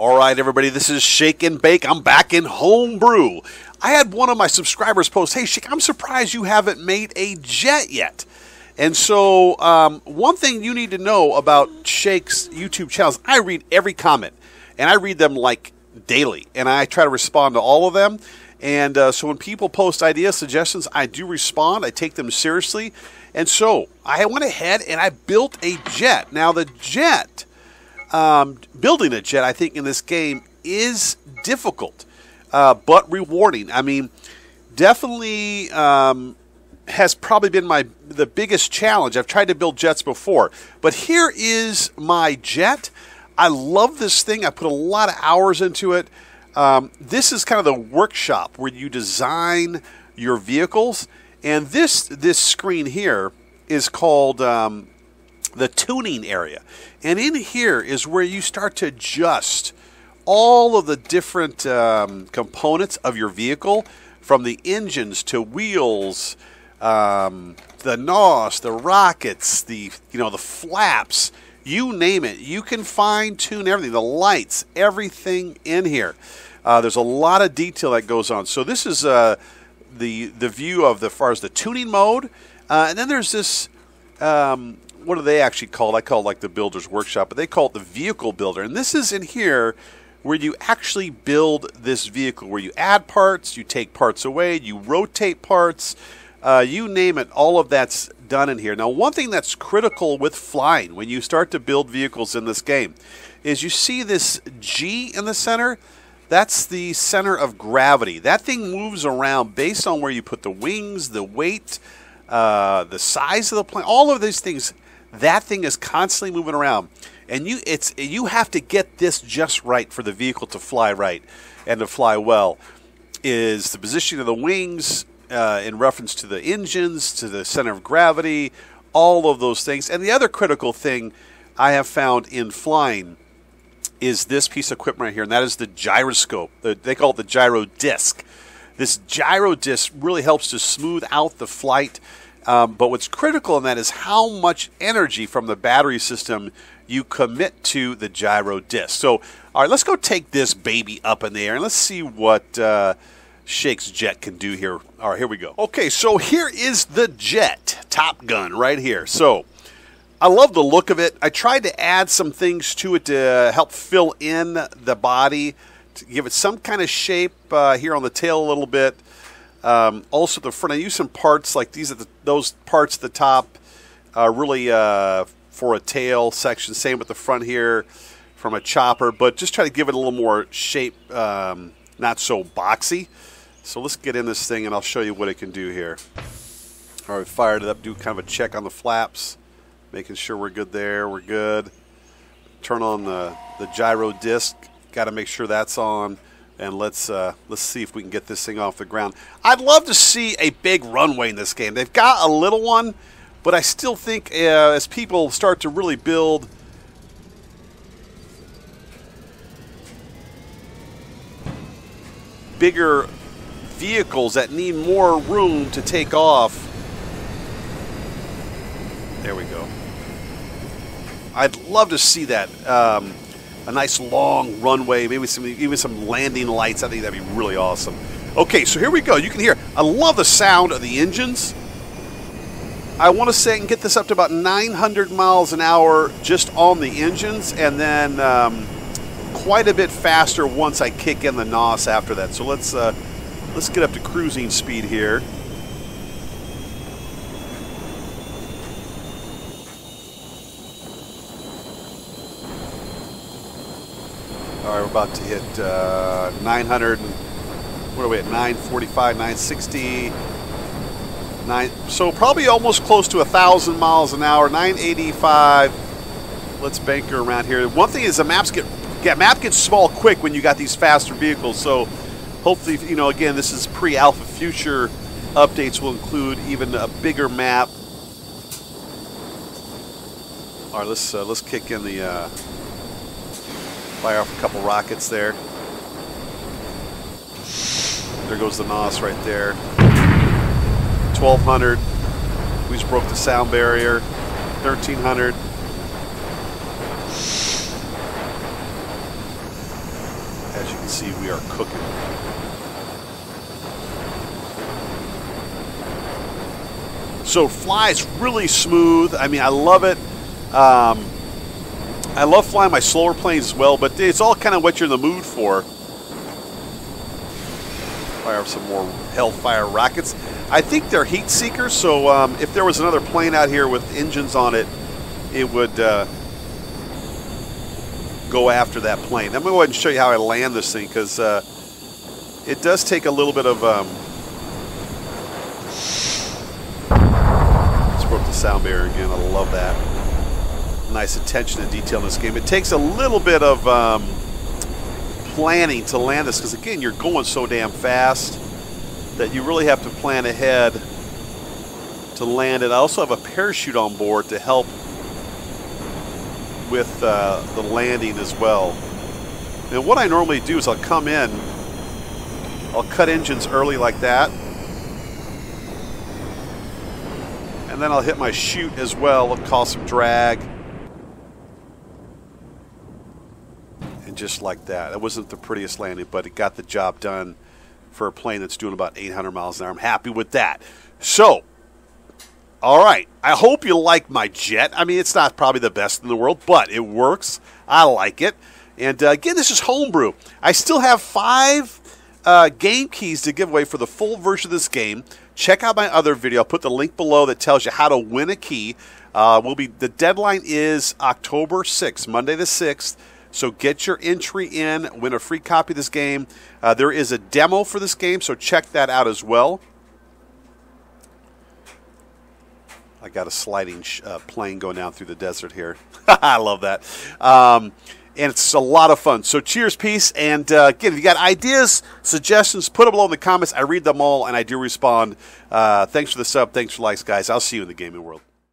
All right, everybody, this is Shake and Bake. I'm back in Homebrew. I had one of my subscribers post, hey, Shake, I'm surprised you haven't made a jet yet. And so one thing you need to know about Shake's YouTube channels, I read every comment, and I read them like daily, and I try to respond to all of them. And so when people post ideas, suggestions, I do respond. I take them seriously. And so I went ahead and I built a jet. Now the jet, building a jet, I think in this game is difficult, but rewarding. I mean, definitely has probably been the biggest challenge. I've tried to build jets before, but here is my jet. I love this thing. I put a lot of hours into it. This is kind of the workshop where you design your vehicles, and this screen here is called the tuning area, and in here is where you start to adjust all of the different components of your vehicle, from the engines to wheels, the NOS, the rockets, the flaps, you name it. You can fine tune everything, the lights, everything in here. There's a lot of detail that goes on. So this is the view of as far as the tuning mode, and then there's this. What are they actually called? I call it like the builder's workshop, but they call it the vehicle builder. And this is in here where you actually build this vehicle, where you add parts, you take parts away, you rotate parts, you name it. All of that's done in here. Now, one thing that's critical with flying when you start to build vehicles in this game is you see this G in the center. That's the center of gravity. That thing moves around based on where you put the wings, the weight, the size of the plane, all of these things. That thing is constantly moving around, and you have to get this just right for the vehicle to fly right and to fly well. Is the position of the wings in reference to the engines, to the center of gravity, all of those things. And the other critical thing I have found in flying is this piece of equipment right here, and that is the gyroscope. They call it the gyro disc. This gyro disc really helps to smooth out the flight. But what's critical in that is how much energy from the battery system you commit to the gyro disc. So, all right, let's go take this baby up in the air, and let's see what Shake's jet can do here. All right, here we go. Okay, so here is the jet, Top Gun, right here. So I love the look of it. I tried to add some things to it to help fill in the body, to give it some kind of shape here on the tail a little bit. Also the front, I use some parts like these. Those parts at the top are really for a tail section. Same with the front here from a chopper, but just try to give it a little more shape, not so boxy. So let's get in this thing and I'll show you what it can do here. All right, fired it up, do kind of a check on the flaps, making sure we're good there. We're good. Turn on the gyro disc. Got to make sure that's on. And let's see if we can get this thing off the ground. I'd love to see a big runway in this game. They've got a little one, but I still think as people start to really build bigger vehicles that need more room to take off. There we go. I'd love to see that. A nice long runway, maybe even some landing lights. I think that'd be really awesome. Okay, so here we go. You can hear, I love the sound of the engines. I want to say I can get this up to about 900 miles an hour just on the engines, and then quite a bit faster once I kick in the NOS after that. So let's get up to cruising speed here. All right, we're about to hit 900. What are we at? 945, 960. So probably almost close to 1,000 miles an hour. 985. Let's banker around here. One thing is the map gets small quick when you got these faster vehicles. So hopefully, again, this is pre-alpha. Future updates will include even a bigger map. All right, let's kick in the. Fire off a couple rockets there. There goes the NOS right there. 1,200. We just broke the sound barrier. 1,300. see, we are cooking. So flies really smooth. I mean, I love it. I love flying my slower planes as well, but it's all kind of what you're in the mood for. Fire up some more Hellfire rockets. I think they're heat seekers, so if there was another plane out here with engines on it, it would go after that plane. I'm going to go ahead and show you how I land this thing, because it does take a little bit of... let's broke the sound barrier again. I love that. Nice attention to detail in this game. It takes a little bit of planning to land this, because again, you're going so damn fast that you really have to plan ahead to land it. I also have a parachute on board to help with the landing as well. And what I normally do is I'll come in, I'll cut engines early like that, and then I'll hit my chute as well. It'll cause some drag. And just like that. It wasn't the prettiest landing, but it got the job done for a plane that's doing about 800 miles an hour. I'm happy with that. So, all right. I hope you like my jet. I mean, it's not probably the best in the world, but it works. I like it. And again, this is Homebrew. I still have 5 game keys to give away for the full version of this game. Check out my other video. I'll put the link below that tells you how to win a key. The deadline is October 6th, Monday the 6th. So get your entry in, win a free copy of this game. There is a demo for this game, so check that out as well. I got a sliding plane going down through the desert here. I love that. And it's a lot of fun. So cheers, peace. And again, if you got ideas, suggestions, put them below in the comments. I read them all, and I do respond. Thanks for the sub. Thanks for likes, guys. I'll see you in the gaming world.